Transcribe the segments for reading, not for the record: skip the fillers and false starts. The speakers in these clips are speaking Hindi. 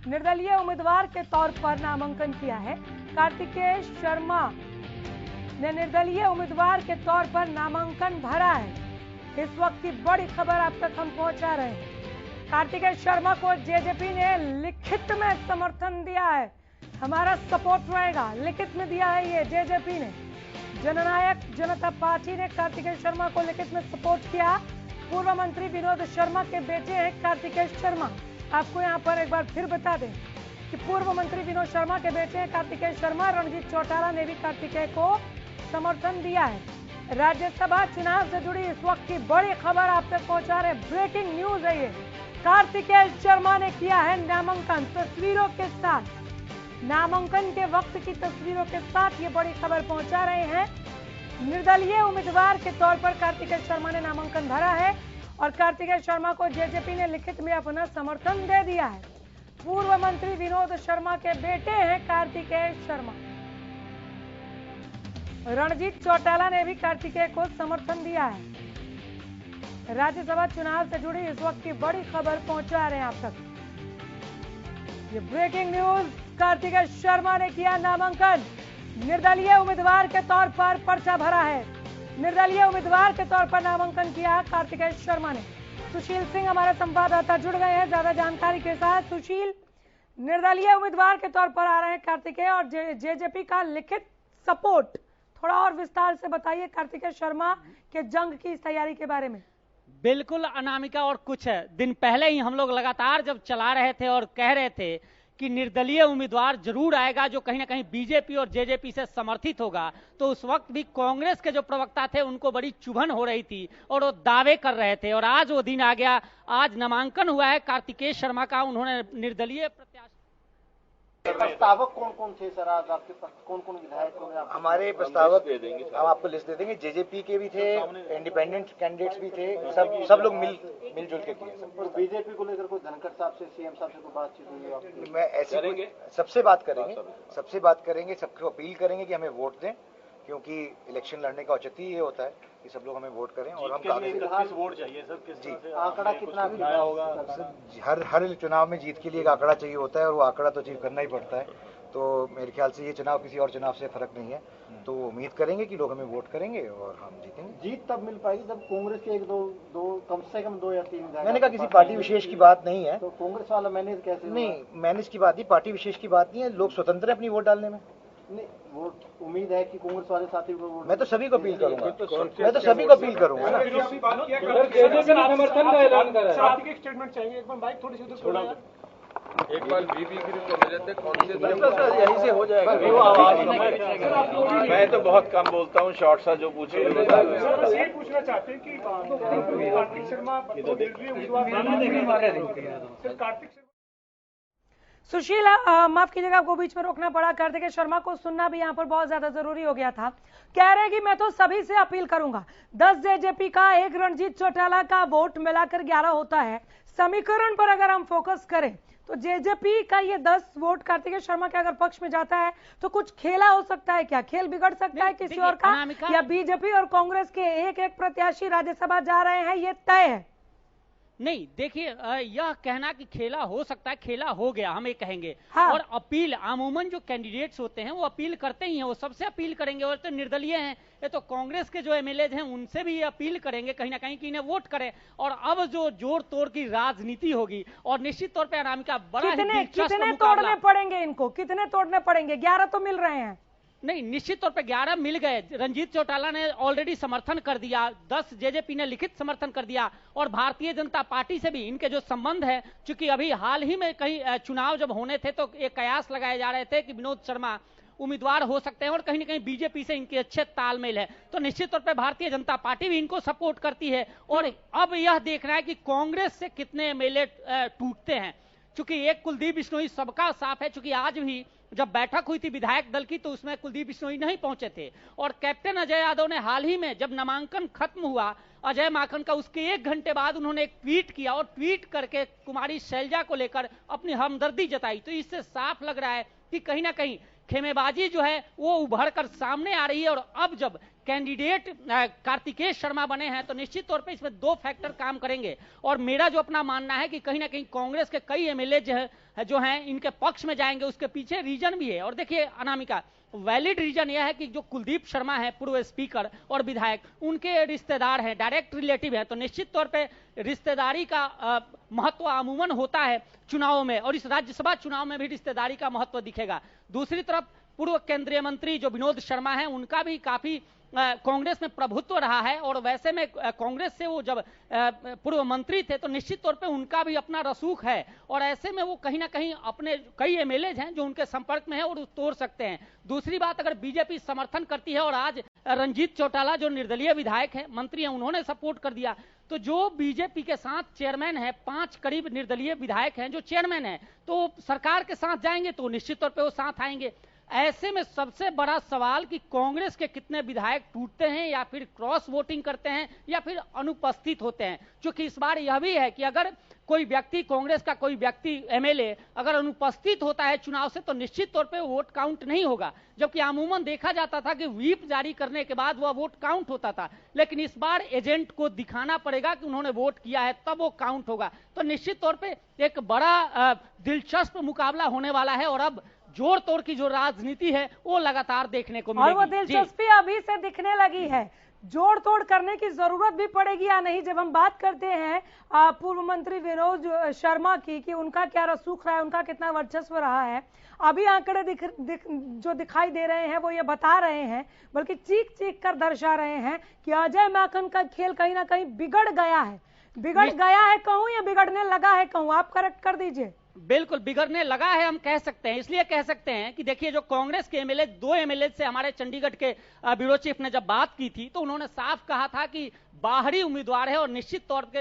निर्दलीय उम्मीदवार के तौर पर नामांकन किया है। कार्तिकेय शर्मा ने निर्दलीय उम्मीदवार के तौर पर नामांकन भरा है। इस वक्त की बड़ी खबर आप तक हम पहुंचा रहे हैं। कार्तिकेय शर्मा को जेजेपी ने लिखित में समर्थन दिया है। हमारा सपोर्ट रहेगा, लिखित में दिया है ये जेजेपी ने। जननायक जनता पार्टी ने कार्तिकेय शर्मा को लिखित में सपोर्ट किया। पूर्व मंत्री विनोद शर्मा के बेटे हैं कार्तिकेय शर्मा। आपको यहां पर एक बार फिर बता दें कि पूर्व मंत्री विनोद शर्मा के बेटे हैं कार्तिकेय शर्मा। रणजीत चौटाला ने भी कार्तिकेय को समर्थन दिया है। राज्यसभा चुनाव से जुड़ी इस वक्त की बड़ी खबर आप तक पहुंचा रहे, ब्रेकिंग न्यूज है ये। कार्तिकेय शर्मा ने किया है नामांकन, तस्वीरों के साथ, नामांकन के वक्त की तस्वीरों के साथ ये बड़ी खबर पहुंचा रहे हैं। निर्दलीय उम्मीदवार के तौर पर कार्तिकेय शर्मा ने नामांकन भरा है और कार्तिकेय शर्मा को जेजेपी ने लिखित में अपना समर्थन दे दिया है। पूर्व मंत्री विनोद शर्मा के बेटे हैं कार्तिकेय शर्मा। रणजीत चौटाला ने भी कार्तिकेय को समर्थन दिया है। राज्यसभा चुनाव से जुड़ी इस वक्त की बड़ी खबर पहुंचा रहे हैं आप तक। ये ब्रेकिंग न्यूज, कार्तिकेय शर्मा ने किया नामांकन। निर्दलीय उम्मीदवार के तौर पर पर्चा भरा है। निर्दलीय उम्मीदवार के तौर पर नामांकन किया कार्तिकेय शर्मा ने। सुशील सिंह हमारे संवाददाता जुड़ गए हैं ज्यादा जानकारी के साथ। सुशील, निर्दलीय उम्मीदवार के तौर पर आ रहे हैं कार्तिकेय और जेजेपी का लिखित सपोर्ट, थोड़ा और विस्तार से बताइए कार्तिकेय शर्मा के जंग की इस तैयारी के बारे में। बिल्कुल अनामिका, और कुछ दिन पहले ही हम लोग लगातार जब चला रहे थे और कह रहे थे कि निर्दलीय उम्मीदवार जरूर आएगा जो कहीं ना कहीं बीजेपी और जेजेपी से समर्थित होगा, तो उस वक्त भी कांग्रेस के जो प्रवक्ता थे उनको बड़ी चुभन हो रही थी और वो दावे कर रहे थे। और आज वो दिन आ गया, आज नामांकन हुआ है कार्तिकेय शर्मा का। उन्होंने निर्दलीय प्रत्याशी प्रस्तावक कौन कौन थे सर? आज आपके पास कौन कौन विधायक होंगे? हमारे प्रस्तावक हम आपको लिस्ट दे देंगे। जेजेपी के भी थे, इंडिपेंडेंट कैंडिडेट्स भी थे, सब लोग मिलजुल के किए सब। बीजेपी को लेकर कोई धनखड़ साहब से, सीएम साहब से कोई बातचीत हुई आपकी? मैं ऐसे सबसे बात करेंगे, सबको अपील करेंगे कि हमें वोट दें, क्योंकि इलेक्शन लड़ने का औचित्य ये होता है कि सब लोग हमें वोट करें। और हम किस वोट चाहिए सर? किस आंकड़ा कितना आया होगा? हर चुनाव में जीत के लिए एक आंकड़ा चाहिए होता है और वो आंकड़ा तो अचीव करना ही पड़ता है। तो मेरे ख्याल से ये चुनाव किसी और चुनाव से फर्क नहीं है। तो उम्मीद करेंगे कि लोग हमें वोट करेंगे और हम जीतेंगे। जीत तब मिल पाएगी जब कांग्रेस के एक दो कम से कम 2 या 3 विधायक। मैंने कहा किसी पार्टी विशेष की बात नहीं है। तो कांग्रेस वाला मैनेज कैसे? नहीं, मैनेज की बात नहीं, पार्टी विशेष की बात नहीं है। लोग स्वतंत्र है अपनी वोट डालने में। नहीं, वोट उम्मीद है कि कांग्रेस वाले साथी को वोट। मैं तो सभी को अपील करूंगा, मैं तो सभी को अपील करूंगा ना। समर्थन का ऐलान कर रहा है। स्टेटमेंट चाहिए, एक बार बाइक थोड़ी सी उधर छोड़ो। एक बार बीबी की कर लेते कौन से यहीं से हो जाएगा। मैं तो बहुत कम बोलता हूँ, शॉर्ट सा जो पूछे। पूछना चाहते हैं कि कार्तिक शर्मा सुशील, माफ कीजिएगा आपको बीच में रोकना पड़ा। कार्तिकेय शर्मा को सुनना भी यहाँ पर बहुत ज्यादा जरूरी हो गया था। कह रहे हैं कि मैं तो सभी से अपील करूंगा। 10 जेजेपी का, 1 रणजीत चौटाला का वोट मिलाकर 11 होता है। समीकरण पर अगर हम फोकस करें तो जेजेपी का ये 10 वोट कार्तिकेय शर्मा के अगर पक्ष में जाता है तो कुछ खेला हो सकता है क्या? खेल बिगड़ सकता है किसी और का, या बीजेपी और कांग्रेस के एक प्रत्याशी राज्यसभा जा रहे हैं, ये तय है? नहीं, देखिए, यह कहना कि खेला हो सकता है, खेला हो गया हम ये कहेंगे। हाँ। और अपील अमूमन जो कैंडिडेट्स होते हैं वो अपील करते ही हैं, वो सबसे अपील करेंगे। और तो निर्दलीय हैं, ये तो कांग्रेस के जो एमएलए हैं उनसे भी ये अपील करेंगे कहीं ना कहीं कि इन्हें वोट करें। और अब जो जोड़ तोड़ की राजनीति होगी, और निश्चित तौर पर अनामिका बड़ा कितने तोड़ने पड़ेंगे इनको? कितने तोड़ने पड़ेंगे? 11 तो मिल रहे हैं। नहीं, निश्चित तौर पे 11 मिल गए। रणजीत चौटाला ने ऑलरेडी समर्थन कर दिया, 10 जेजेपी ने लिखित समर्थन कर दिया। और भारतीय जनता पार्टी से भी इनके जो संबंध है, चूंकि अभी हाल ही में कहीं चुनाव जब होने थे तो एक कयास लगाए जा रहे थे कि विनोद शर्मा उम्मीदवार हो सकते हैं और कहीं ना कहीं बीजेपी से इनके अच्छे तालमेल है, तो निश्चित तौर पे भारतीय जनता पार्टी भी इनको सपोर्ट करती है। और अब यह देखना है कि कांग्रेस से कितने एमएलए टूटते हैं, चूंकि एक कुलदीप बिश्नोई सबका साफ है। चूंकि आज भी जब बैठक हुई थी विधायक दल की तो उसमें कुलदीप बिश्नोई नहीं पहुंचे थे। और कैप्टन अजय यादव ने हाल ही में जब नामांकन खत्म हुआ अजय माकन का, उसके 1 घंटे बाद उन्होंने एक ट्वीट किया और ट्वीट करके कुमारी शैलजा को लेकर अपनी हमदर्दी जताई। तो इससे साफ लग रहा है कि कहीं ना कहीं खेमेबाजी जो है वो उभर कर सामने आ रही है। और अब जब कैंडिडेट कार्तिकेय शर्मा बने हैं तो निश्चित तौर पे इसमें दो फैक्टर काम करेंगे। और मेरा जो अपना मानना है कि कहीं ना कहीं कांग्रेस के कई एमएलए जो हैं इनके पक्ष में जाएंगे, उसके पीछे रीजन भी है। और देखिए अनामिका, वैलिड रीजन यह है कि जो कुलदीप शर्मा है पूर्व स्पीकर और विधायक, उनके रिश्तेदार हैं, डायरेक्ट रिलेटिव है, तो निश्चित तौर पे रिश्तेदारी का महत्व अमूमन होता है चुनाव में, और इस राज्यसभा चुनाव में भी रिश्तेदारी का महत्व दिखेगा। दूसरी तरफ पूर्व केंद्रीय मंत्री जो विनोद शर्मा हैं, उनका भी काफी कांग्रेस में प्रभुत्व रहा है, और वैसे में कांग्रेस से वो जब पूर्व मंत्री थे तो निश्चित तौर पे उनका भी अपना रसूख है, और ऐसे में वो कहीं ना कहीं अपने कई एमएलए हैं जो उनके संपर्क में है और तोड़ सकते हैं। दूसरी बात, अगर बीजेपी समर्थन करती है और आज रंजीत चौटाला जो निर्दलीय विधायक है, मंत्री हैं, उन्होंने सपोर्ट कर दिया, तो जो बीजेपी के साथ चेयरमैन है, 5 करीब निर्दलीय विधायक हैं जो चेयरमैन है, तो सरकार के साथ जाएंगे तो निश्चित तौर पे वो साथ आएंगे। ऐसे में सबसे बड़ा सवाल कि कांग्रेस के कितने विधायक टूटते हैं या फिर क्रॉस वोटिंग करते हैं या फिर अनुपस्थित होते हैं। क्योंकि इस बार यह भी है कि अगर कोई व्यक्ति, कांग्रेस का कोई व्यक्ति एमएलए अगर अनुपस्थित होता है चुनाव से तो निश्चित तौर पे वोट काउंट नहीं होगा, जबकि अमूमन देखा जाता था कि व्हीप जारी करने के बाद वह वोट काउंट होता था। लेकिन इस बार एजेंट को दिखाना पड़ेगा कि उन्होंने वोट किया है, तब वो काउंट होगा। तो निश्चित तौर पे एक बड़ा दिलचस्प मुकाबला होने वाला है, और अब जोड़ तोड़ की जो राजनीति है वो लगातार देखने को मिलेगी। और वो दिलचस्पी अभी से दिखने लगी है, जोड़ तोड़ करने की जरूरत भी पड़ेगी या नहीं। जब हम बात करते हैं पूर्व मंत्री विनोद शर्मा की कि उनका क्या रसूख रहा है, उनका कितना वर्चस्व रहा है, अभी आंकड़े जो दिखाई दे रहे हैं वो ये बता रहे हैं, बल्कि चीख चीख कर दर्शा रहे हैं कि अजय माकन का खेल कहीं ना कहीं बिगड़ गया है कहूं या बिगड़ने लगा है कहूं, आप करेक्ट कर दीजिए। बिल्कुल बिगड़ने लगा है हम कह सकते हैं। इसलिए कह सकते हैं कि देखिए, जो कांग्रेस के एमएलए, 2 एमएलए से हमारे चंडीगढ़ के ब्यूरो चीफ ने जब बात की थी तो उन्होंने साफ कहा था कि बाहरी उम्मीदवार है, और निश्चित तौर पे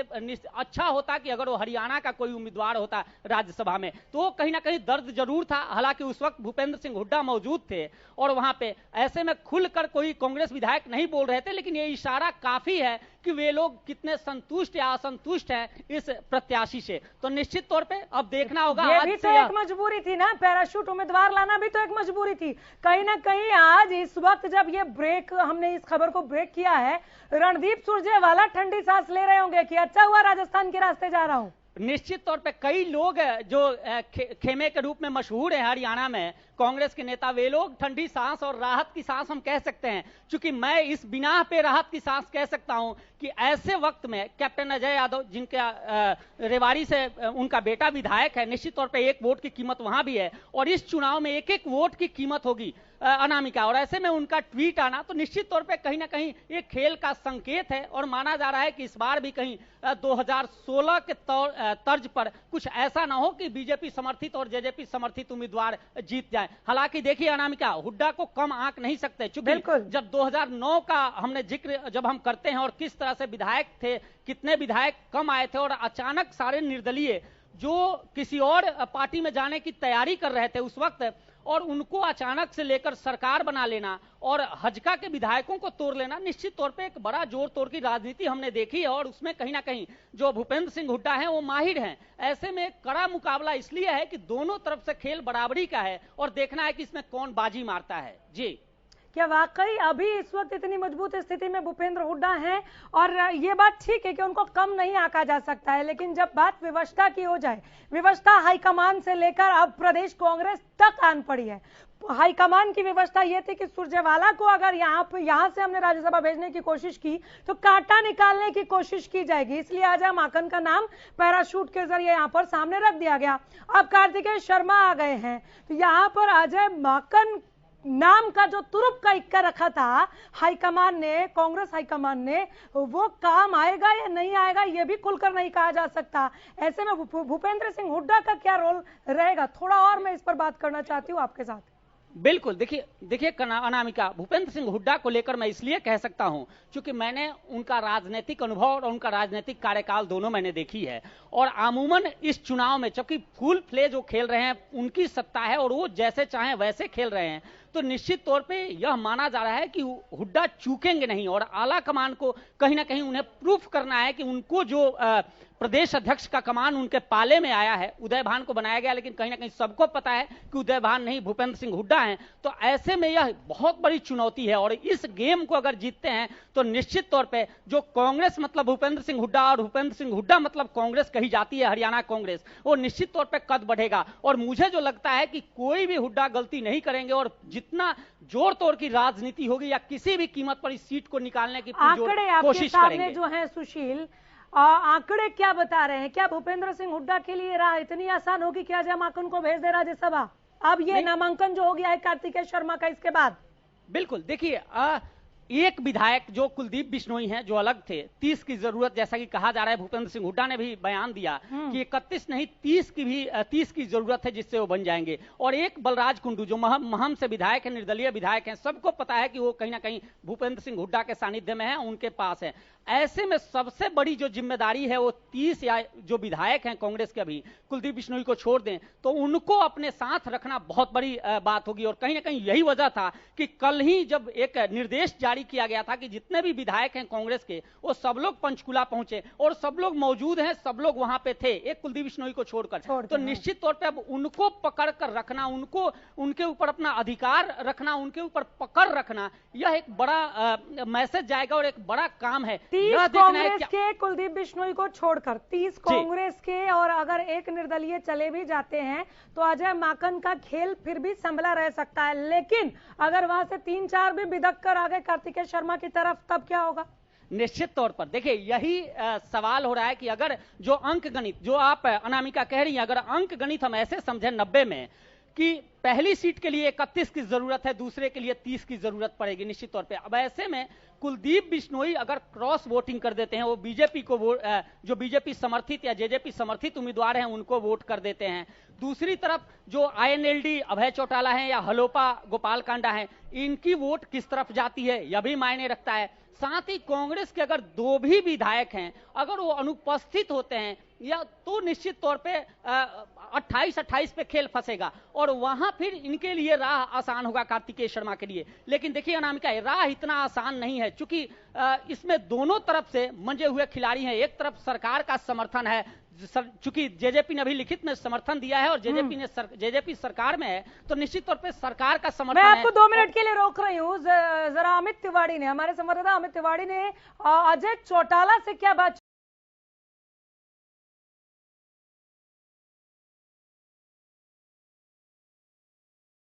अच्छा होता कि अगर वो हरियाणा का कोई उम्मीदवार होता राज्यसभा में, तो कहीं ना कहीं दर्द जरूर था। हालांकि उस वक्त भूपेंद्र सिंह हुड्डा मौजूद थे और वहां पे ऐसे में खुलकर कोई कांग्रेस विधायक नहीं बोल रहे थे, लेकिन ये इशारा काफी है कि वे लोग कितने संतुष्ट या असंतुष्ट हैं इस प्रत्याशी से। तो निश्चित तौर पे अब देखना होगा। ये भी तो एक मजबूरी थी ना, पैराशूट उम्मीदवार लाना भी तो एक मजबूरी थी कहीं ना कहीं। आज इस वक्त जब ये ब्रेक, हमने इस खबर को ब्रेक किया है, रणदीप सुरजेवाला ठंडी सांस ले रहे होंगे कि अच्छा हुआ राजस्थान के रास्ते जा रहा हूं। निश्चित तौर पे कई लोग जो खेमे के रूप में मशहूर है हरियाणा में, कांग्रेस के नेता, वे लोग ठंडी सांस और राहत की सांस हम कह सकते हैं। क्योंकि मैं इस बिना पे राहत की सांस कह सकता हूं कि ऐसे वक्त में कैप्टन अजय यादव, जिनका रेवाड़ी से उनका बेटा विधायक है, निश्चित तौर पे 1 वोट की कीमत वहां भी है, और इस चुनाव में 1-1 वोट की कीमत होगी अनामिका। और ऐसे में उनका ट्वीट आना तो निश्चित तौर पे कहीं ना कहीं एक खेल का संकेत है, और माना जा रहा है कि इस बार भी कहीं 2016 के तर्ज पर कुछ ऐसा ना हो कि बीजेपी समर्थित और जेजेपी समर्थित उम्मीदवार जीत जाए। हालांकि देखिए अनामिका, हुड्डा को कम आंक नहीं सकते, क्योंकि जब 2009 का हमने जिक्र जब हम करते हैं और किस तरह से विधायक थे, कितने विधायक कम आए थे, और अचानक सारे निर्दलीय जो किसी और पार्टी में जाने की तैयारी कर रहे थे उस वक्त, और उनको अचानक से लेकर सरकार बना लेना और हजका के विधायकों को तोड़ लेना, निश्चित तौर पे एक बड़ा जोड़ तोड़ की राजनीति हमने देखी है। और उसमें कहीं ना कहीं जो भूपेंद्र सिंह हुड्डा हैं वो माहिर हैं। ऐसे में कड़ा मुकाबला इसलिए है कि दोनों तरफ से खेल बराबरी का है, और देखना है कि इसमें कौन बाजी मारता है। जी, क्या वाकई अभी इस वक्त इतनी मजबूत स्थिति में भूपेंद्र हुड्डा हैं? और ये बात ठीक है कि उनको कम नहीं आंका जा सकता है, लेकिन जब बात व्यवस्था की हो जाए, व्यवस्था हाईकमान से लेकर अब प्रदेश कांग्रेस तक आन पड़ी है। हाईकमान की व्यवस्था यह थी कि सुरजेवाला को अगर यहाँ से हमने राज्यसभा भेजने की कोशिश की तो कांटा निकालने की कोशिश की जाएगी, इसलिए अजय माकन का नाम पैराशूट के जरिए यहाँ पर सामने रख दिया गया। अब कार्तिकेय शर्मा आ गए हैं, तो यहाँ पर अजय माकन नाम का जो तुरुप का इक्का रखा था हाईकमान ने, कांग्रेस हाईकमान ने, वो काम आएगा या नहीं आएगा ये भी खुलकर नहीं कहा जा सकता। ऐसे में भूपेंद्र सिंह हुड्डा का क्या रोल रहेगा, थोड़ा और मैं इस पर बात करना चाहती हूँ आपके साथ। बिल्कुल, देखिए अनामिका, भूपेंद्र सिंह हुड्डा को लेकर मैं इसलिए कह सकता हूं क्योंकि मैंने उनका राजनीतिक अनुभव और उनका राजनीतिक कार्यकाल दोनों मैंने देखी है। और अमूमन इस चुनाव में जबकि फुल प्ले जो खेल रहे हैं, उनकी सत्ता है और वो जैसे चाहें वैसे खेल रहे हैं, तो निश्चित तौर पे यह माना जा रहा है कि हुड्डा चूकेंगे नहीं और आला कमान को कहीं ना कहीं उन्हें प्रूफ करना है कि उनको जो प्रदेश अध्यक्ष का कमान उनके पाले में आया है, उदय भान को बनाया गया, लेकिन कहीं ना कहीं सबको पता है कि उदय भान नहीं भूपेंद्र सिंह हुड्डा हैं। तो ऐसे में यह बहुत बड़ी चुनौती है और इस गेम को अगर जीतते हैं तो निश्चित तौर पे जो कांग्रेस मतलब भूपेंद्र सिंह हुड्डा और भूपेंद्र सिंह हुड्डा मतलब कांग्रेस कही जाती है, हरियाणा कांग्रेस, वो निश्चित तौर पे कद बढ़ेगा। और मुझे जो लगता है कि कोई भी हुड्डा गलती नहीं करेंगे और जितना जोर तोड़ की राजनीति होगी या किसी भी कीमत पर इस सीट को निकालने की कोशिश करेंगे। जो है सुशील, आंकड़े क्या बता रहे हैं? क्या भूपेंद्र सिंह हुड्डा के लिए राह इतनी आसान होगी कि अजय माकन को भेज दे राज्यसभा? अब ये नामांकन जो हो गया है कार्तिकेय शर्मा का, इसके बाद बिल्कुल देखिए, एक विधायक जो कुलदीप बिश्नोई हैं जो अलग थे, 30 की जरूरत जैसा कि कहा जा रहा है, भूपेंद्र सिंह हुड्डा ने भी बयान दिया कि 31 नहीं 30 की जरूरत है जिससे वो बन जाएंगे। और एक बलराज कुंडू जो महम से विधायक है, निर्दलीय विधायक हैं, सबको पता है कि वो कहीं ना कहीं भूपेंद्र सिंह हुड्डा के सानिध्य में है, उनके पास है। ऐसे में सबसे बड़ी जो जिम्मेदारी है वो 30 या जो विधायक हैं कांग्रेस के, अभी कुलदीप बिश्नोई को छोड़ दें तो उनको अपने साथ रखना बहुत बड़ी बात होगी। और कहीं ना कहीं यही वजह था कि कल ही जब एक निर्देश जारी किया गया था कि जितने भी विधायक हैं कांग्रेस के वो सब लोग पंचकुला पहुंचे और सब लोग मौजूद हैं, सब लोग वहां पे थे एक कुलदीप बिश्नोई को छोड़कर। तो निश्चित तौर पे अब उनको पकड़ कर रखना, उनको उनके ऊपर अपना अधिकार रखना, उनके ऊपर पकड़ रखना, यह एक बड़ा मैसेज जाएगा और एक बड़ा काम है। 30 कांग्रेस के कुलदीप बिश्नोई को छोड़कर 30 कांग्रेस के, और अगर एक निर्दलीय चले भी जाते हैं तो अजय माकन का खेल फिर भी संभला रह सकता है। लेकिन अगर वहां से 3-4 भी बिदक कर आ गए कार्तिकेय शर्मा की तरफ, तब क्या होगा? निश्चित तौर पर देखिए यही सवाल हो रहा है कि अगर जो अंक गणित जो आप अनामिका कह रही हैं, अगर अंक गणित हम ऐसे समझे 90 में कि पहली सीट के लिए 31 की जरूरत है, दूसरे के लिए 30 की जरूरत पड़ेगी निश्चित तौर पे। अब ऐसे में कुलदीप बिश्नोई अगर क्रॉस वोटिंग कर देते हैं, वो बीजेपी को जो बीजेपी समर्थित या जेजेपी समर्थित उम्मीदवार हैं उनको वोट कर देते हैं। दूसरी तरफ जो आईएनएलडी अभय चौटाला हैं या हलोपा गोपाल कांडा हैं, इनकी वोट किस तरफ जाती है यह भी मायने रखता है। साथ ही कांग्रेस के अगर 2 भी विधायक हैं अगर वो अनुपस्थित होते हैं या तो निश्चित तौर पे 28 पे खेल फंसेगा और वहां फिर इनके लिए राह आसान होगा कार्तिकेय शर्मा के लिए। लेकिन देखिए अनामिका, राह इतना आसान नहीं है क्योंकि इसमें दोनों तरफ से मंजे हुए खिलाड़ी हैं। एक तरफ सरकार का समर्थन है, चूंकि जेजेपी ने अभी लिखित में समर्थन दिया है और जेजेपी सरकार में है, तो निश्चित तौर पे सरकार का समर्थन मैं आपको 2 मिनट के लिए रोक रही हूँ। जरा अमित तिवारी ने, हमारे संवाददाता अमित तिवारी ने अजय चौटाला से क्या बातचीत